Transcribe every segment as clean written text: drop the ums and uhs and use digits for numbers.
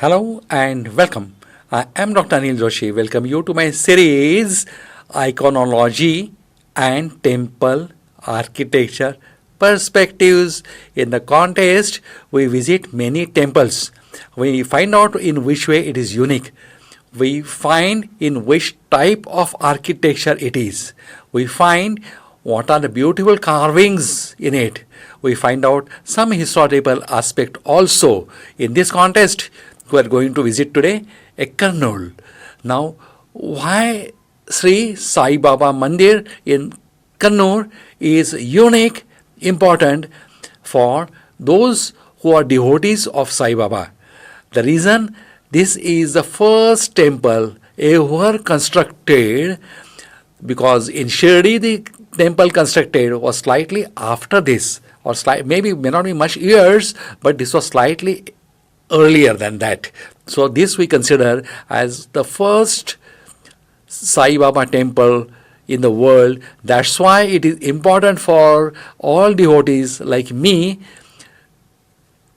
Hello and welcome. I am Dr. Anil Joshi. Welcome you to my series Iconology and Temple Architecture Perspectives. In the contest, we visit many temples. We find out in which way it is unique. We find in which type of architecture it is. We find what are the beautiful carvings in it. We find out some historical aspect also. In this contest, we are going to visit today a Karnool. Now, why Shri Sai Baba Mandir in Karnool is unique, important for those who are devotees of Sai Baba. The reason, this is the first temple ever constructed, because in Shirdi the temple constructed was slightly after this, or maybe may not be much years, but this was slightly earlier than that. So this we consider as the first Sai Baba temple in the world. That's why it is important for all devotees like me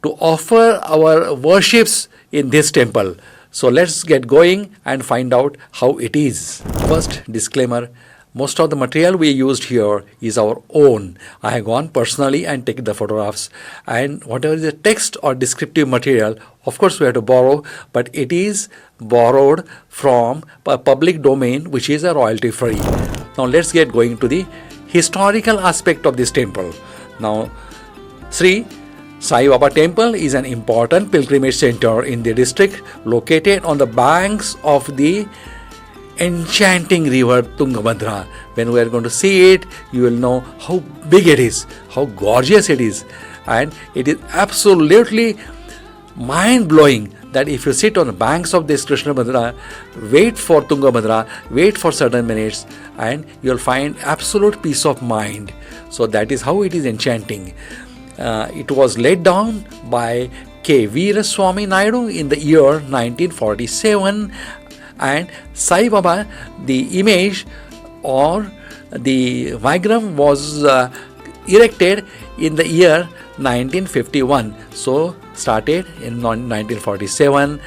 to offer our worships in this temple. So let's get going and find out how it is. First disclaimer, most of the material we used here is our own. I have gone personally and taken the photographs, and whatever is the text or descriptive material, of course we have to borrow, but it is borrowed from a public domain which is a royalty free. Now let's get going to the historical aspect of this temple. Now, Sri Sai Baba Temple is an important pilgrimage center in the district, located on the banks of the enchanting river Tungabhadra. When we are going to see it, you will know how big it is, how gorgeous it is, and it is absolutely mind-blowing that if you sit on the banks of this Krishnabhadra, wait for Tungabhadra, wait for certain minutes, and you'll find absolute peace of mind. So that is how it is enchanting. It was laid down by K. Veeraswamy Naidu in the year 1947, and Sai Baba, the image or the vigram was erected in the year 1951. So started in 1947,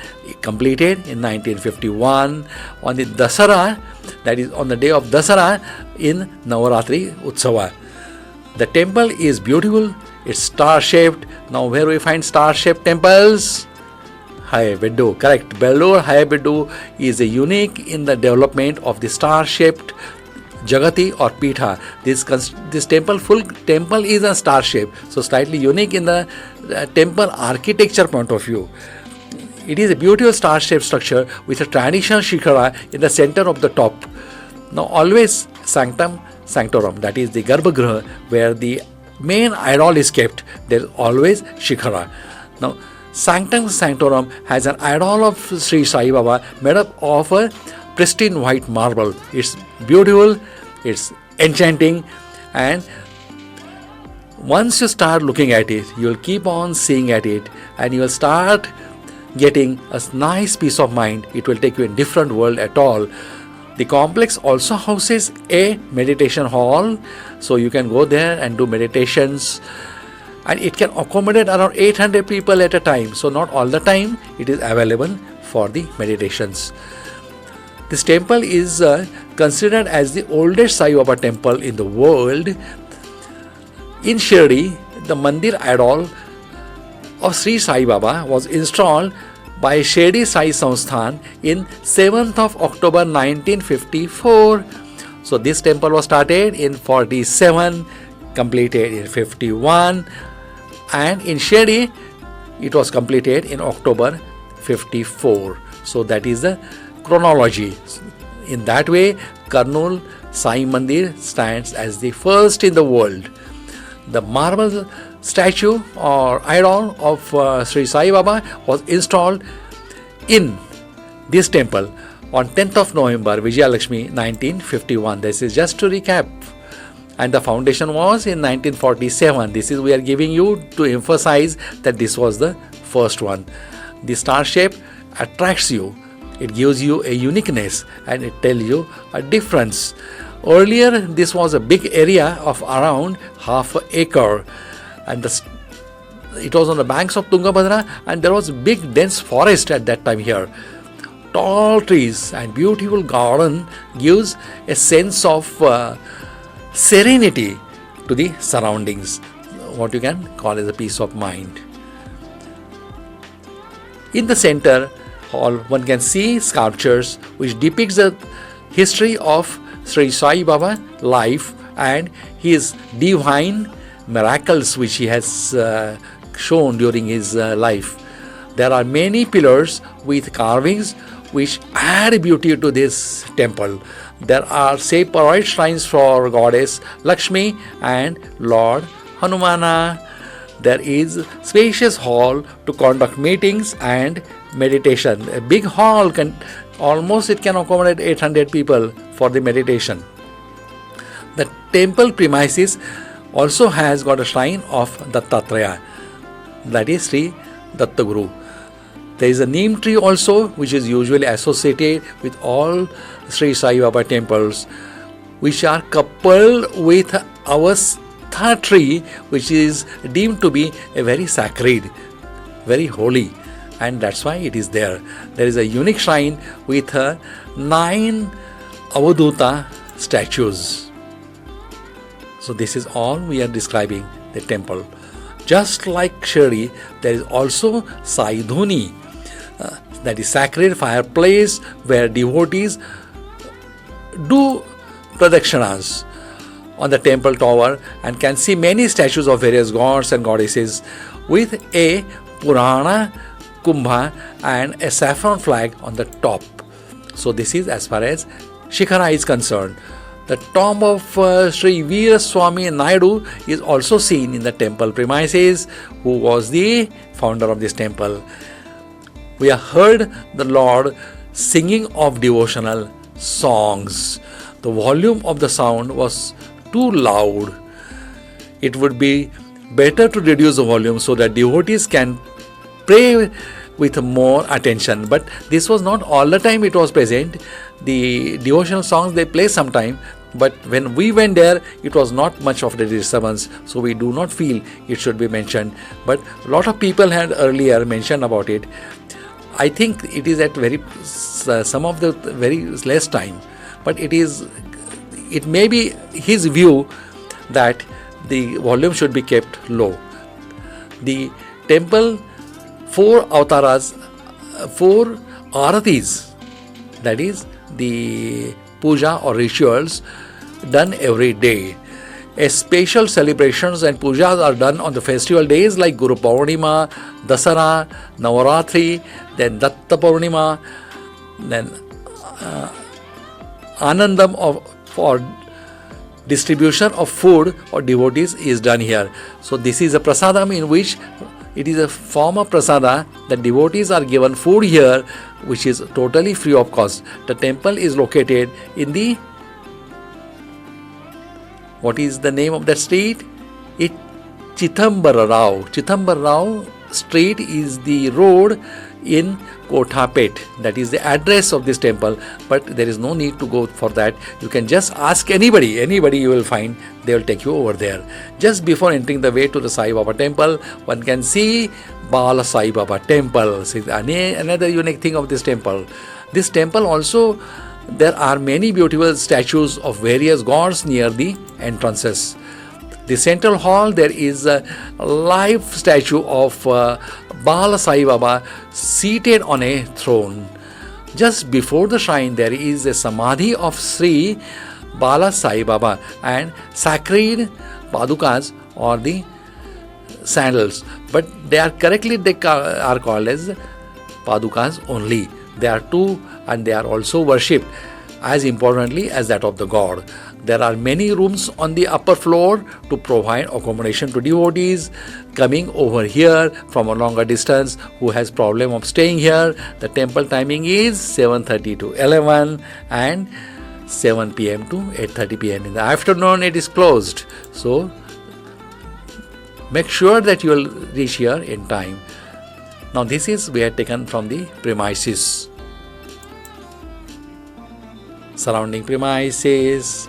completed in 1951 on the Dasara, that is on the day of Dasara in Navaratri Utsava. The temple is beautiful. It's star-shaped. Now where we find star-shaped temples? Hayabeddu, correct. Bellur Hayabeddu is a unique in the development of the star-shaped Jagati or Pitha. This temple, full temple is a star shape, so slightly unique in the temple architecture point of view. It is a beautiful star-shaped structure with a traditional shikhara in the center of the top. Now always sanctum sanctorum, that is the Garbhagriha, where the main idol is kept, there is always shikhara. Now sanctum sanctorum has an idol of Shri Sai Baba made up of a pristine white marble. It's beautiful, it's enchanting, and once you start looking at it, you will keep on seeing at it, and you will start getting a nice peace of mind. It will take you in a different world at all. The complex also houses a meditation hall, so you can go there and do meditations, and it can accommodate around 800 people at a time. So not all the time it is available for the meditations. This temple is considered as the oldest Sai Baba temple in the world. In Shirdi, the Mandir idol of Shri Sai Baba was installed by Shirdi Sai Sansthan in 7th of October 1954. So this temple was started in 47, completed in 51, and in Shirdi it was completed in October 54. So that is the chronology. In that way, Karnool Sai Mandir stands as the first in the world. The marble statue or idol of Shri Sai Baba was installed in this temple on 10th of November, Vijayalakshmi, 1951. This is just to recap. And the foundation was in 1947. This is, we are giving you to emphasize that this was the first one. The star shape attracts you. It gives you a uniqueness, and it tells you a difference. Earlier, this was a big area of around half an acre, and the It was on the banks of Tungabhadra, and there was big dense forest at that time here. Tall trees and beautiful garden gives a sense of serenity to the surroundings, what you can call as a peace of mind. In the center hall, one can see sculptures which depicts the history of Shri Sai Baba life and his divine miracles which he has shown during his life. There are many pillars with carvings which add beauty to this temple. There are separate shrines for Goddess Lakshmi and Lord Hanumana. There is spacious hall to conduct meetings and meditation. A big hall can accommodate 800 people for the meditation. The temple premises also has got a shrine of Dattatreya, that is Sri Dattaguru. There is a neem tree also, which is usually associated with all Sri Sai Baba temples, which are coupled with our Stha tree, which is deemed to be a very sacred, very holy, and that's why it is there. There is a unique shrine with 9 Avaduta statues. So this is all we are describing the temple. Just like Shirdi, there is also Saidhuni, that is sacred fireplace where devotees do pradakshanas on the temple tower and can see many statues of various gods and goddesses with a Purana Kumbha and a saffron flag on the top. So this is as far as Shikhara is concerned. The tomb of Sri Veeraswamy Naidu is also seen in the temple premises, who was the founder of this temple. We have heard the Lord singing of devotional songs. The volume of the sound was too loud. It would be better to reduce the volume so that devotees can pray with more attention. But this was not all the time it was present. The devotional songs they play sometime, but when we went there it was not much of the disturbance, so we do not feel it should be mentioned. But a lot of people had earlier mentioned about it. I think it is at some of the very less time, but it may be his view that the volume should be kept low. The temple, 4 avataras, 4 aratis, that is the puja or rituals done every day. A special celebrations and pujas are done on the festival days like Guru Purnima, Dasara, Navaratri, then Datta Purnima, then Anandam for distribution of food or devotees is done here. So this is a prasadam in which it is a form of prasada that devotees are given food here, which is totally free of cost. The temple is located in the, what is the name of that street? Chitambara Rao. Chitambara Rao street is the road in Kothapet. That is the address of this temple, but there is no need to go for that. You can just ask anybody you will find, they will take you over there. Just before entering the way to the Sai Baba temple, one can see Bala Sai Baba temple. See, another unique thing of this temple. This temple also, there are many beautiful statues of various gods near the entrances. The central hall, there is a live statue of Bala Sai Baba seated on a throne. Just before the shrine, there is a samadhi of Sri Bala Sai Baba and sacred padukas or the sandals. But they are called as padukas only. They are 2 and they are also worshipped as importantly as that of the god. There are many rooms on the upper floor to provide accommodation to devotees coming over here from a longer distance who has problem of staying here. The temple timing is 7:30 to 11 and 7 p.m. to 8:30 p.m. in the afternoon it is closed. So make sure that you will reach here in time. Now this is we are taken from the premises. Surrounding premises.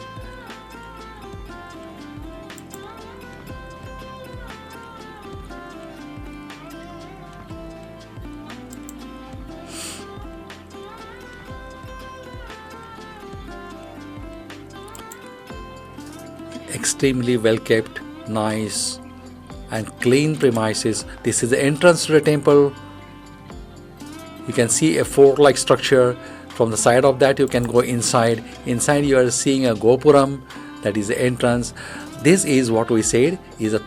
extremely well kept, nice and clean premises. This is the entrance to the temple. You can see a fort-like structure. From the side of that you can go inside. Inside you are seeing a Gopuram, that is the entrance. This is what we said is a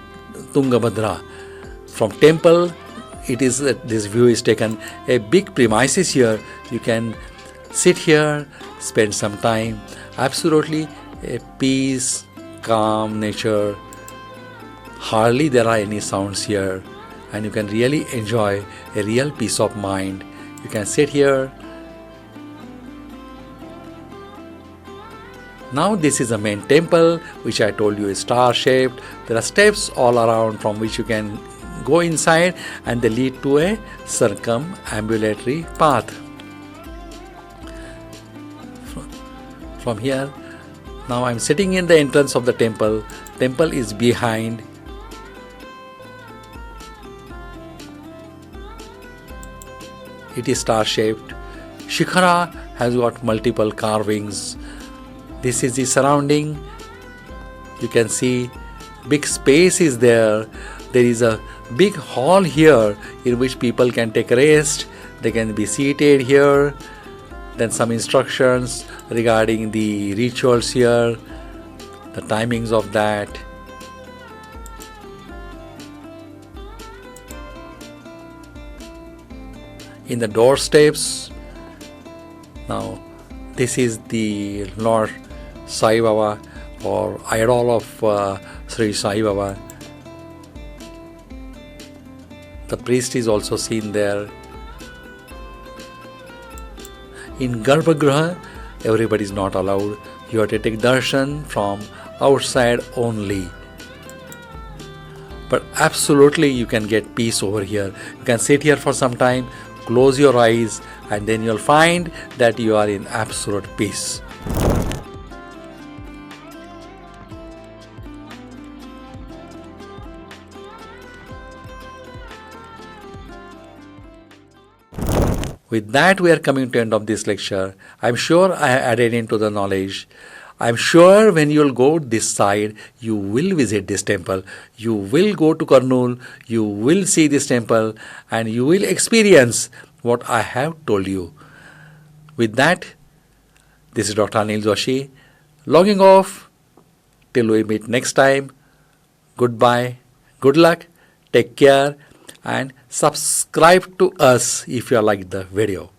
Tungabhadra. From temple it is this view is taken. A big premises here. You can sit here, spend some time. Absolutely a peace, calm nature. Hardly there are any sounds here, and you can really enjoy a real peace of mind. You can sit here. Now this is the main temple, which I told you is star shaped. There are steps all around from which you can go inside, and they lead to a circumambulatory path. From here, now I am sitting in the entrance of the temple. Temple is behind. It is star shaped. Shikhara has got multiple carvings. This is the surrounding. You can see big space is there. There is a big hall here in which people can take rest. They can be seated here. Then some instructions regarding the rituals here, the timings of that. In the doorsteps, now this is the Lord Sai Baba, or idol of Shri Sai Baba. The priest is also seen there. In Garbhagriha, everybody is not allowed. You have to take darshan from outside only. But absolutely you can get peace over here. You can sit here for some time, close your eyes, and then you'll find that you are in absolute peace. With that, we are coming to the end of this lecture. I'm sure I have added into the knowledge. I'm sure when you'll go this side, you will visit this temple. You will go to Karnool, you will see this temple, and you will experience what I have told you. With that, this is Dr. Anil Joshi, logging off. Till we meet next time. Goodbye, good luck, take care, and subscribe to us if you like the video.